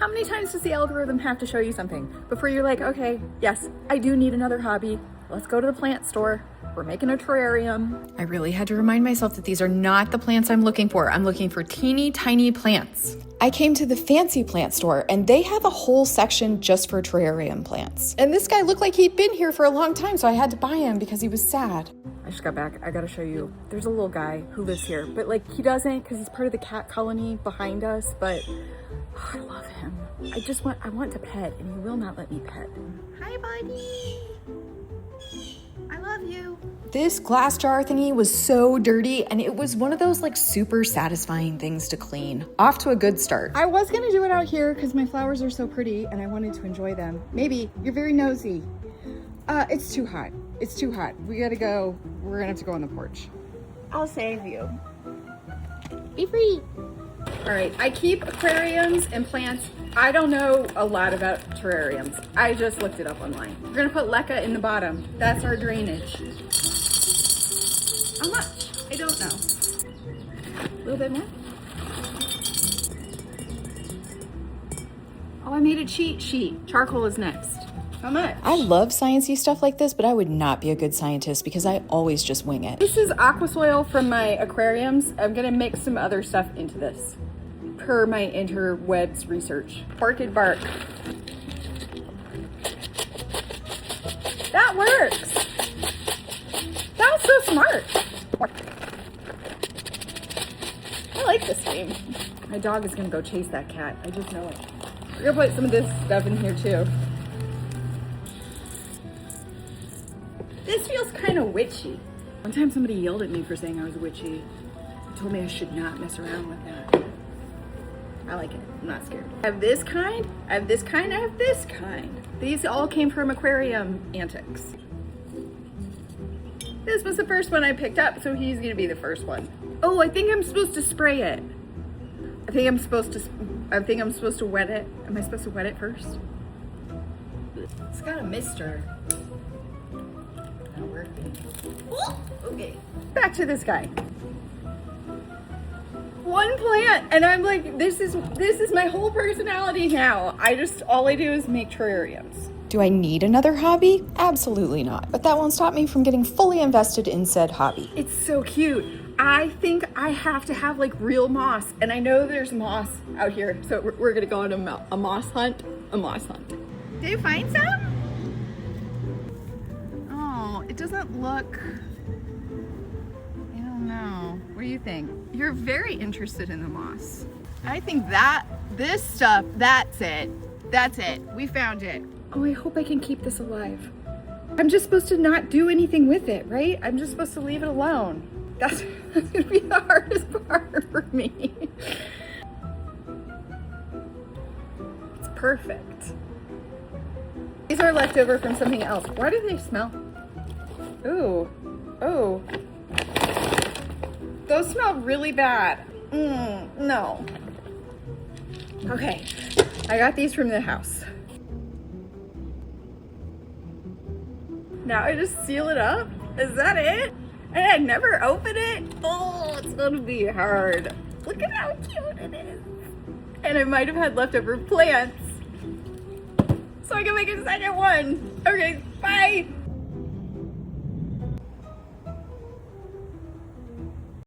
How many times does the algorithm have to show you something before you're like, okay, yes, I do need another hobby. Let's go to the plant store. We're making a terrarium. I really had to remind myself that these are not the plants I'm looking for. I'm looking for teeny tiny plants. I came to the fancy plant store and they have a whole section just for terrarium plants. And this guy looked like he'd been here for a long time, so I had to buy him because he was sad. I just got back. I gotta show you. There's a little guy who lives here, but like he doesn't because he's part of the cat colony behind us, but oh, I love him. I want to pet and he will not let me pet. Hi, buddy. I love you. This glass jar thingy was so dirty and it was one of those like super satisfying things to clean. Off to a good start. I was gonna do it out here because my flowers are so pretty and I wanted to enjoy them. Maybe, you're very nosy. It's too hot. It's too hot. We gotta go. We're gonna have to go on the porch. I'll save you. Be free. All right, I keep aquariums and plants. I don't know a lot about terrariums. I just looked it up online. We're gonna put leca in the bottom. That's our drainage. How much? I don't know. A little bit more? Oh, I made a cheat sheet. Charcoal is next. How much? I love sciencey stuff like this, but I would not be a good scientist because I always just wing it. This is aqua soil from my aquariums. I'm gonna mix some other stuff into this per my interwebs research. Orchid bark. That works. That was so smart. I like this game. My dog is gonna go chase that cat. I just know it. We're gonna put some of this stuff in here too. This feels kind of witchy. One time somebody yelled at me for saying I was witchy. They told me I should not mess around with that. I like it. I'm not scared. I have this kind, I have this kind, I have this kind. These all came from aquarium antics. This was the first one I picked up, so he's gonna be the first one. Oh, I think I'm supposed to spray it. I think I'm supposed to wet it. Am I supposed to wet it first? It's got a mister. Not working. Okay. Back to this guy. One plant, and I'm like, this is my whole personality now. All I do is make terrariums. Do I need another hobby? Absolutely not. But that won't stop me from getting fully invested in said hobby. It's so cute. I think I have to have like real moss, and I know there's moss out here, so we're gonna go on a moss hunt. A moss hunt. Did you find some? Oh, it doesn't look. I don't know. What do you think? You're very interested in the moss. I think this stuff, that's it. That's it. We found it. Oh, I hope I can keep this alive. I'm just supposed to not do anything with it, right? I'm just supposed to leave it alone. That's gonna be the hardest part for me. It's perfect. These are left over from something else. Why do they smell? Ooh, oh. Those smell really bad. No. Okay, I got these from the house. Now I just seal it up? Is that it? And I never open it? Oh, it's gonna be hard. Look at how cute it is. And I might have had leftover plants. So I can make a second one. Okay, bye.